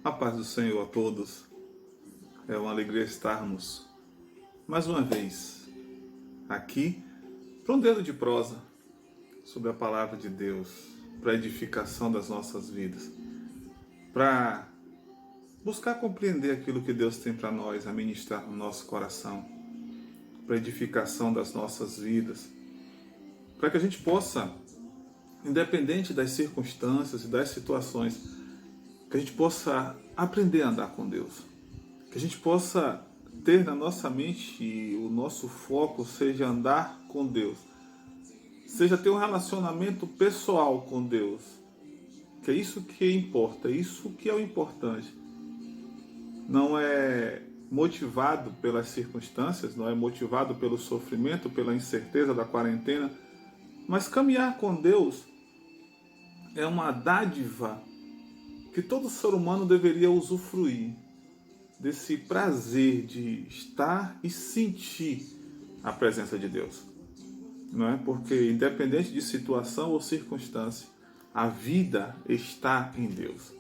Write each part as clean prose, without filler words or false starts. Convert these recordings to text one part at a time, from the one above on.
A paz do Senhor a todos. É uma alegria estarmos mais uma vez aqui para um dedo de prosa sobre a palavra de Deus, para a edificação das nossas vidas, para buscar compreender aquilo que Deus tem para nós, a ministrar no nosso coração, para a edificação das nossas vidas, para que a gente possa, independente das circunstâncias e das situações, que a gente possa aprender a andar com Deus, que a gente possa ter na nossa mente o nosso foco seja andar com Deus, seja ter um relacionamento pessoal com Deus, que é isso que importa, isso que é o importante. Não é motivado pelas circunstâncias, não é motivado pelo sofrimento, pela incerteza da quarentena, mas caminhar com Deus é uma dádiva que todo ser humano deveria usufruir desse prazer de estar e sentir a presença de Deus. Não é? Porque independente de situação ou circunstância, a vida está em Deus.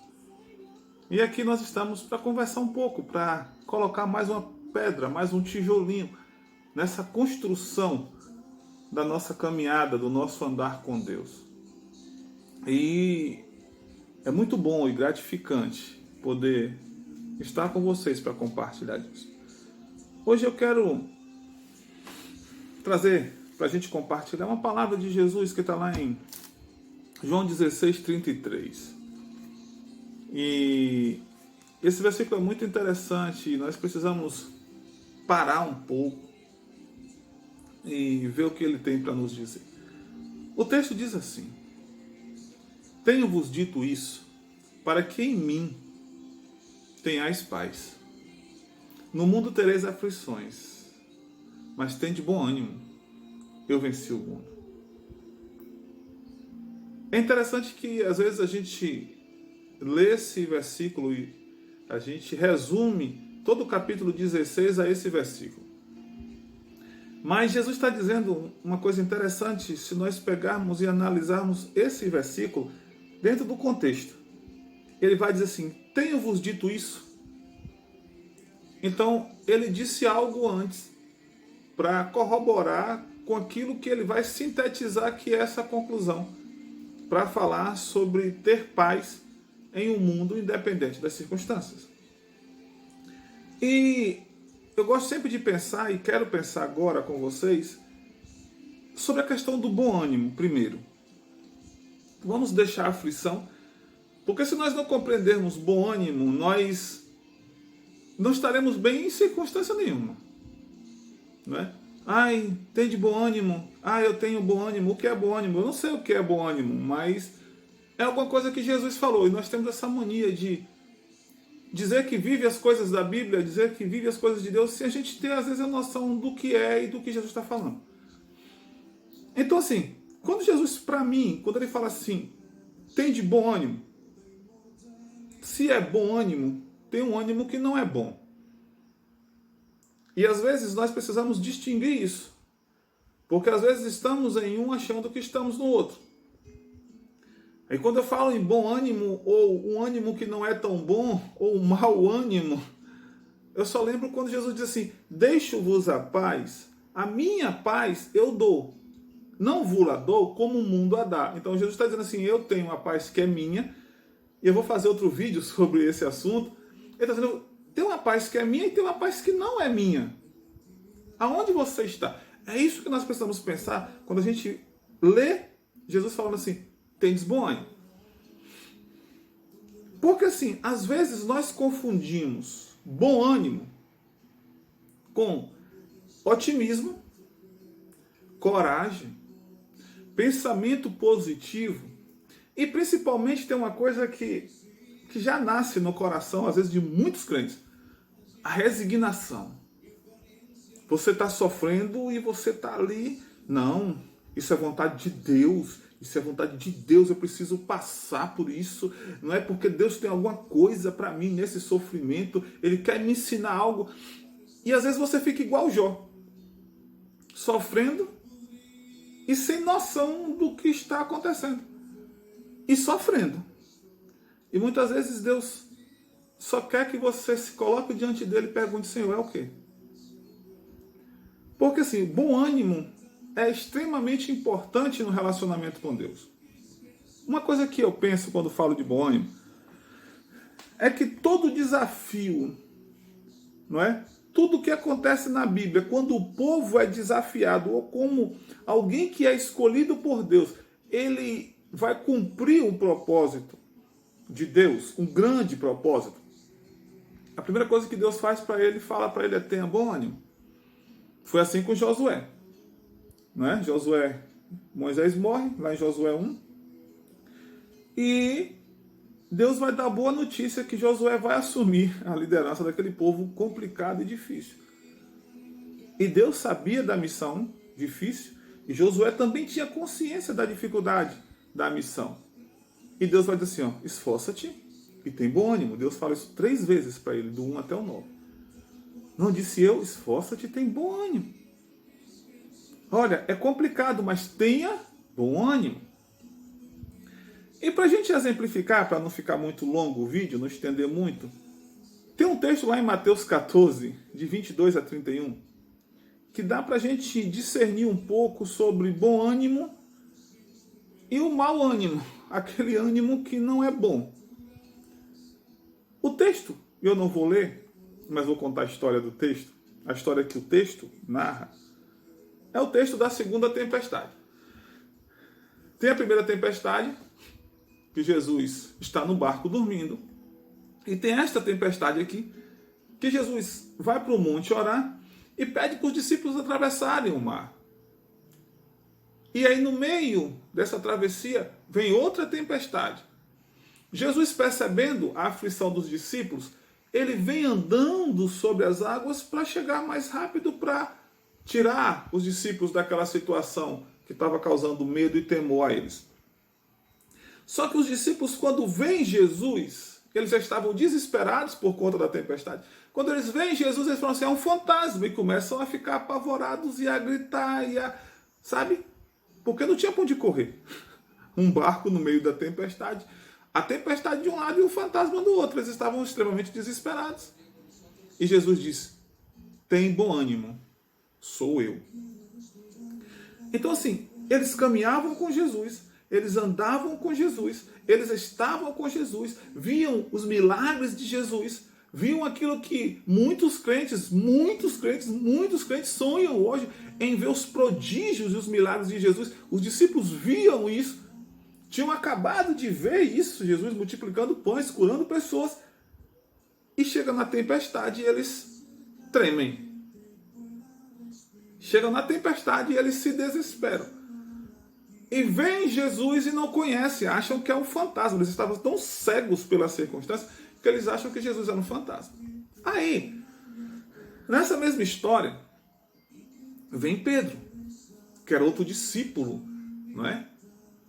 E aqui nós estamos para conversar um pouco, para colocar mais uma pedra, mais um tijolinho nessa construção da nossa caminhada, do nosso andar com Deus. E é muito bom e gratificante poder estar com vocês para compartilhar disso. Hoje eu quero trazer para a gente compartilhar uma palavra de Jesus que está lá em João 16:33. E esse versículo é muito interessante e nós precisamos parar um pouco e ver o que ele tem para nos dizer. O texto diz assim: tenho-vos dito isso, para que em mim tenhais paz. No mundo tereis aflições, mas tende bom ânimo, eu venci o mundo. É interessante que às vezes a gente lê esse versículo e a gente resume todo o capítulo 16 a esse versículo. Mas Jesus está dizendo uma coisa interessante se nós pegarmos e analisarmos esse versículo dentro do contexto. Ele vai dizer assim: tenho-vos dito isso. Então, ele disse algo antes para corroborar com aquilo que ele vai sintetizar, que é essa conclusão, para falar sobre ter paz em um mundo independente das circunstâncias. E eu gosto sempre de pensar, e quero pensar agora com vocês, sobre a questão do bom ânimo primeiro. Vamos deixar a aflição, porque se nós não compreendermos bom ânimo, nós não estaremos bem em circunstância nenhuma. Não é? Ai, tem de bom ânimo. Eu tenho bom ânimo. O que é bom ânimo? Eu não sei o que é bom ânimo, mas é alguma coisa que Jesus falou. E nós temos essa mania de dizer que vive as coisas da Bíblia, dizer que vive as coisas de Deus, sem a gente ter às vezes a noção do que é e do que Jesus está falando. Então assim, quando Jesus, para mim, quando ele fala assim, tem de bom ânimo, se é bom ânimo, tem um ânimo que não é bom. E às vezes nós precisamos distinguir isso. Porque às vezes estamos em um achando que estamos no outro. Aí quando eu falo em bom ânimo, ou um ânimo que não é tão bom, ou um mau ânimo, eu só lembro quando Jesus diz assim: deixo-vos a paz, a minha paz eu dou. Não vos a dou como o mundo a dá. Então Jesus está dizendo assim: eu tenho a paz que é minha, e eu vou fazer outro vídeo sobre esse assunto. Ele está dizendo: tem uma paz que é minha e tem uma paz que não é minha. Aonde você está? É isso que nós precisamos pensar quando a gente lê Jesus falando assim: tendes bom ânimo. Porque assim, às vezes nós confundimos bom ânimo com otimismo, coragem, pensamento positivo, e principalmente tem uma coisa que já nasce no coração, às vezes, de muitos crentes: a resignação. Você está sofrendo e você está ali. Não, isso é vontade de Deus. Isso é vontade de Deus, eu preciso passar por isso. Não é porque Deus tem alguma coisa para mim nesse sofrimento. Ele quer me ensinar algo. E às vezes você fica igual Jó, sofrendo e sem noção do que está acontecendo. E sofrendo. E muitas vezes Deus só quer que você se coloque diante dele e pergunte: Senhor, é o quê? Porque assim, bom ânimo é extremamente importante no relacionamento com Deus. Uma coisa que eu penso quando falo de bom ânimo é que todo desafio, não é? Tudo que acontece na Bíblia, quando o povo é desafiado, ou como alguém que é escolhido por Deus, ele vai cumprir um propósito de Deus, um grande propósito. A primeira coisa que Deus faz para ele, fala para ele é: tenha bom ânimo. Foi assim com Josué. Não é? Moisés morre, lá em Josué 1. E Deus vai dar boa notícia que Josué vai assumir a liderança daquele povo complicado e difícil. E Deus sabia da missão difícil, e Josué também tinha consciência da dificuldade da missão. E Deus vai dizer assim: ó, esforça-te e tem bom ânimo. Deus fala isso 3 vezes para ele, do 1 até o 9. Não disse eu: esforça-te e tem bom ânimo. Olha, é complicado, mas tenha bom ânimo. E para a gente exemplificar, para não ficar muito longo o vídeo, não estender muito, tem um texto lá em Mateus 14, de 22 a 31, que dá para a gente discernir um pouco sobre bom ânimo e o mau ânimo, aquele ânimo que não é bom. O texto, eu não vou ler, mas vou contar a história do texto, a história que o texto narra, é o texto da segunda tempestade. Tem a primeira tempestade, que Jesus está no barco dormindo, e tem esta tempestade aqui, que Jesus vai para o monte orar e pede para os discípulos atravessarem o mar. E aí no meio dessa travessia vem outra tempestade. Jesus, percebendo a aflição dos discípulos, ele vem andando sobre as águas para chegar mais rápido, para tirar os discípulos daquela situação que estava causando medo e temor a eles. Só que os discípulos, quando veem Jesus, eles já estavam desesperados por conta da tempestade. Quando eles veem Jesus, eles falam assim: é um fantasma, e começam a ficar apavorados e a gritar, sabe? Porque não tinha para onde correr. Um barco no meio da tempestade, a tempestade de um lado e o fantasma do outro. Eles estavam extremamente desesperados. E Jesus disse: tem bom ânimo, sou eu. Então assim, eles caminhavam com Jesus, eles andavam com Jesus, eles estavam com Jesus, viam os milagres de Jesus, viam aquilo que muitos crentes sonham hoje, em ver os prodígios e os milagres de Jesus. Os discípulos viam isso, tinham acabado de ver isso, Jesus multiplicando pães, curando pessoas, e chega na tempestade e eles tremem. Chegam na tempestade e eles se desesperam. E veem Jesus e não conhecem, acham que é um fantasma. Eles estavam tão cegos pelas circunstâncias que eles acham que Jesus era um fantasma. Aí, nessa mesma história, vem Pedro, que era outro discípulo, não é?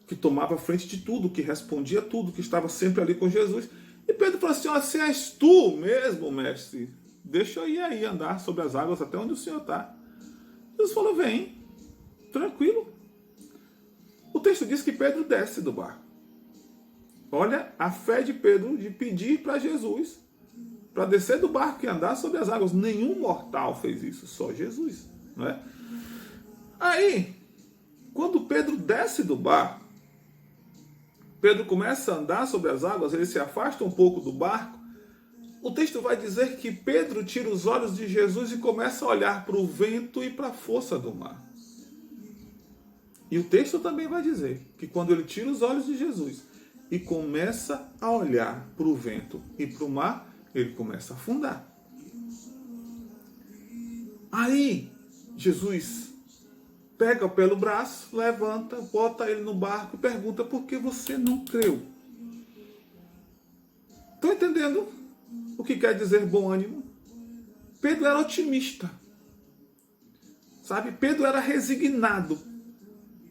Que tomava frente de tudo, que respondia tudo, que estava sempre ali com Jesus. E Pedro falou assim: ó, se és tu mesmo, mestre, deixa eu ir aí andar sobre as águas até onde o Senhor está. Jesus falou: vem, tranquilo. O texto diz que Pedro desce do barco. Olha a fé de Pedro de pedir para Jesus para descer do barco e andar sobre as águas. Nenhum mortal fez isso, só Jesus, não é? Aí, quando Pedro desce do barco, Pedro começa a andar sobre as águas, ele se afasta um pouco do barco. O texto vai dizer que Pedro tira os olhos de Jesus e começa a olhar para o vento e para a força do mar. E o texto também vai dizer que quando ele tira os olhos de Jesus e começa a olhar para o vento e para o mar, ele começa a afundar. Aí, Jesus pega pelo braço, levanta, bota ele no barco e pergunta: por que você não creu? Estão entendendo o que quer dizer bom ânimo? Pedro era otimista. Sabe? Pedro era resignado.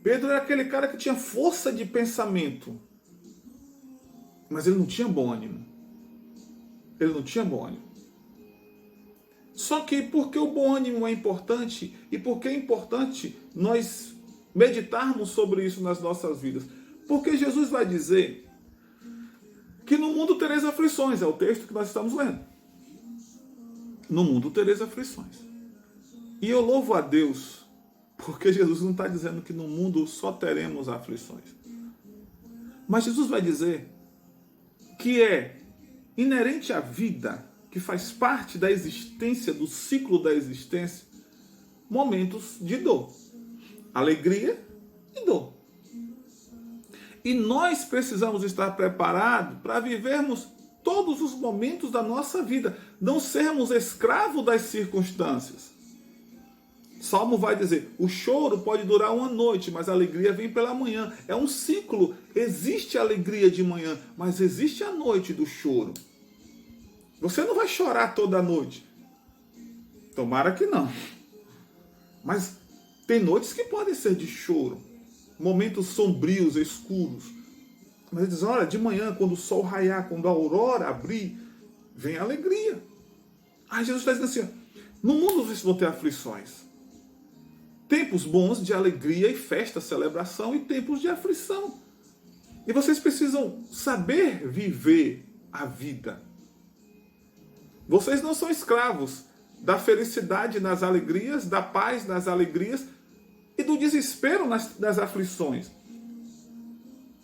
Pedro era aquele cara que tinha força de pensamento. Mas ele não tinha bom ânimo. Ele não tinha bom ânimo. Só que porque o bom ânimo é importante, e porque é importante nós meditarmos sobre isso nas nossas vidas? Porque Jesus vai dizer que no mundo tereis aflições, é o texto que nós estamos lendo. No mundo tereis aflições. E eu louvo a Deus, porque Jesus não está dizendo que no mundo só teremos aflições. Mas Jesus vai dizer que é inerente à vida, que faz parte da existência, do ciclo da existência, momentos de dor, alegria e dor. E nós precisamos estar preparados para vivermos todos os momentos da nossa vida, não sermos escravos das circunstâncias. Salmo vai dizer, o choro pode durar uma noite, mas a alegria vem pela manhã. É um ciclo, existe a alegria de manhã, mas existe a noite do choro. Você não vai chorar toda noite. Tomara que não. Mas tem noites que podem ser de choro, momentos sombrios, escuros. Mas ele diz, olha, de manhã, quando o sol raiar, quando a aurora abrir, vem a alegria. Aí Jesus está dizendo assim, no mundo vocês vão ter aflições. Tempos bons de alegria e festa, celebração, e tempos de aflição. E vocês precisam saber viver a vida. Vocês não são escravos da felicidade nas alegrias, da paz nas alegrias e do desespero nas aflições.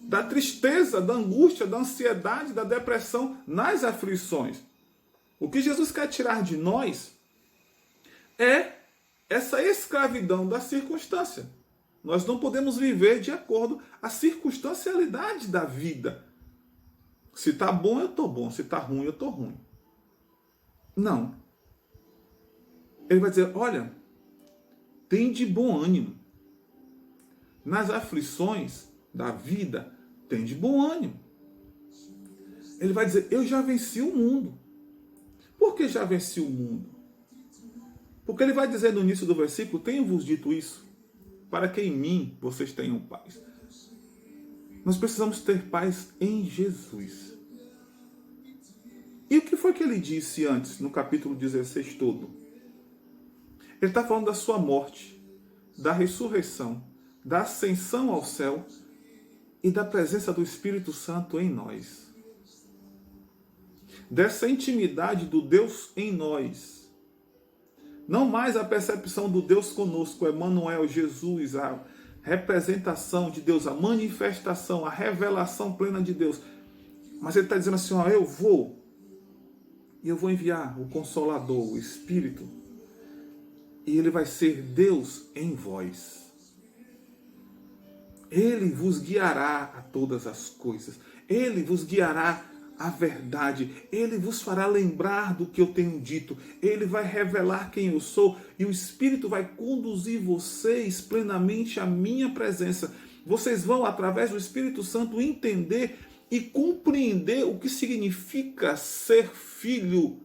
Da tristeza, da angústia, da ansiedade, da depressão nas aflições. O que Jesus quer tirar de nós é essa escravidão da circunstância. Nós não podemos viver de acordo com a circunstancialidade da vida. Se está bom, eu estou bom. Se está ruim, eu estou ruim. Não. Ele vai dizer, olha, tem de bom ânimo. Nas aflições da vida, tem de bom ânimo. Ele vai dizer, eu já venci o mundo. Por que já venci o mundo? Porque ele vai dizer no início do versículo, tenho-vos dito isso, para que em mim vocês tenham paz. Nós precisamos ter paz em Jesus. E o que foi que ele disse antes, no capítulo 16 todo? Ele está falando da sua morte, da ressurreição, da ascensão ao céu e da presença do Espírito Santo em nós. Dessa intimidade do Deus em nós. Não mais a percepção do Deus conosco, Emmanuel, Jesus, a representação de Deus, a manifestação, a revelação plena de Deus. Mas ele está dizendo assim, ó, eu vou enviar o Consolador, o Espírito, e ele vai ser Deus em vós. Ele vos guiará a todas as coisas. Ele vos guiará a verdade. Ele vos fará lembrar do que eu tenho dito. Ele vai revelar quem eu sou. E o Espírito vai conduzir vocês plenamente à minha presença. Vocês vão, através do Espírito Santo, entender e compreender o que significa ser filho.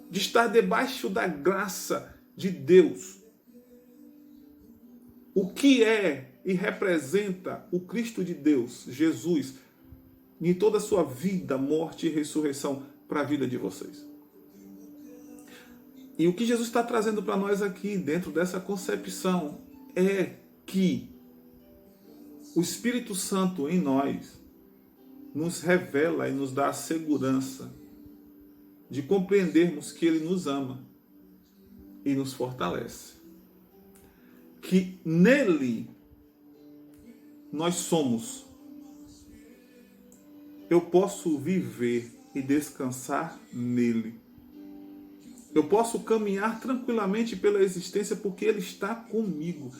De estar debaixo da graça de Deus. O que é e representa o Cristo de Deus, Jesus, em toda a sua vida, morte e ressurreição para a vida de vocês. E o que Jesus está trazendo para nós aqui, dentro dessa concepção, é que o Espírito Santo em nós nos revela e nos dá a segurança de compreendermos que Ele nos ama e nos fortalece. Que nele nós somos. Eu posso viver e descansar nele. Eu posso caminhar tranquilamente pela existência porque Ele está comigo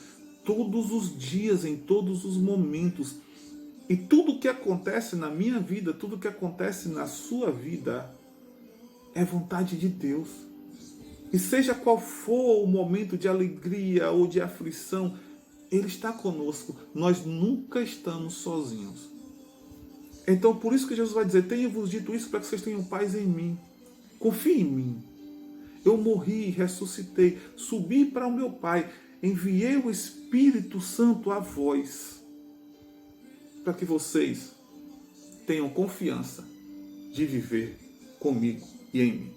todos os dias, em todos os momentos. E tudo que acontece na minha vida, tudo que acontece na sua vida, é vontade de Deus. E seja qual for o momento de alegria ou de aflição, Ele está conosco. Nós nunca estamos sozinhos. Então, por isso que Jesus vai dizer, tenho-vos dito isso para que vocês tenham paz em mim. Confie em mim. Eu morri, ressuscitei, subi para o meu Pai, enviei o Espírito Santo a vós, para que vocês tenham confiança de viver comigo e em mim.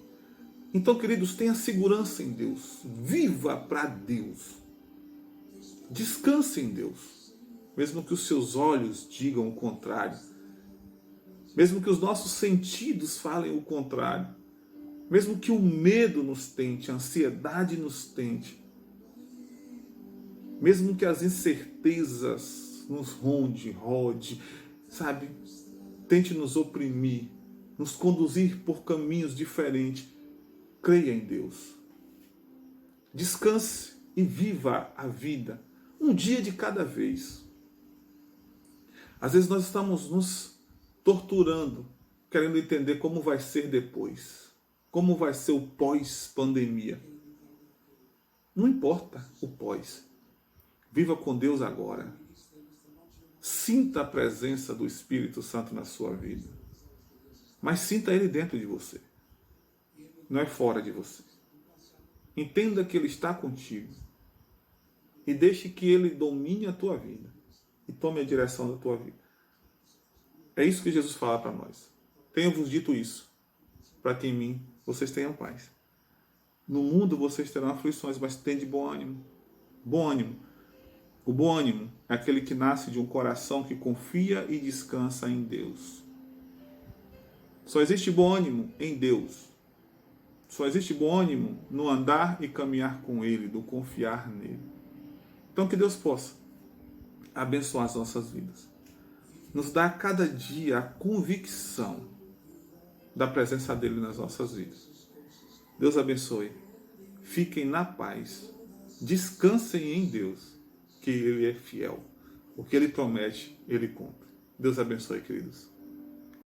Então, queridos, tenha segurança em Deus. Viva para Deus. Descanse em Deus. Mesmo que os seus olhos digam o contrário. mesmo que os nossos sentidos falem o contrário, mesmo que o medo nos tente, a ansiedade nos tente, mesmo que as incertezas nos rode, sabe, tente nos oprimir, nos conduzir por caminhos diferentes, creia em Deus. Descanse e viva a vida, um dia de cada vez. Às vezes nós estamos nos torturando, querendo entender como vai ser depois, como vai ser o pós-pandemia. Não importa o pós. Viva com Deus agora. Sinta a presença do Espírito Santo na sua vida. Mas sinta Ele dentro de você. Não é fora de você. Entenda que Ele está contigo. E deixe que Ele domine a tua vida. E tome a direção da tua vida. É isso que Jesus fala para nós. Tenho-vos dito isso, para que em mim vocês tenham paz. No mundo vocês terão aflições, mas tende bom ânimo. Bom ânimo. O bom ânimo é aquele que nasce de um coração que confia e descansa em Deus. Só existe bom ânimo em Deus. Só existe bom ânimo no andar e caminhar com Ele, no confiar nele. Então que Deus possa abençoar as nossas vidas. Nos dá a cada dia a convicção da presença dele nas nossas vidas. Deus abençoe. Fiquem na paz. Descansem em Deus, que Ele é fiel. O que Ele promete, Ele cumpre. Deus abençoe, queridos.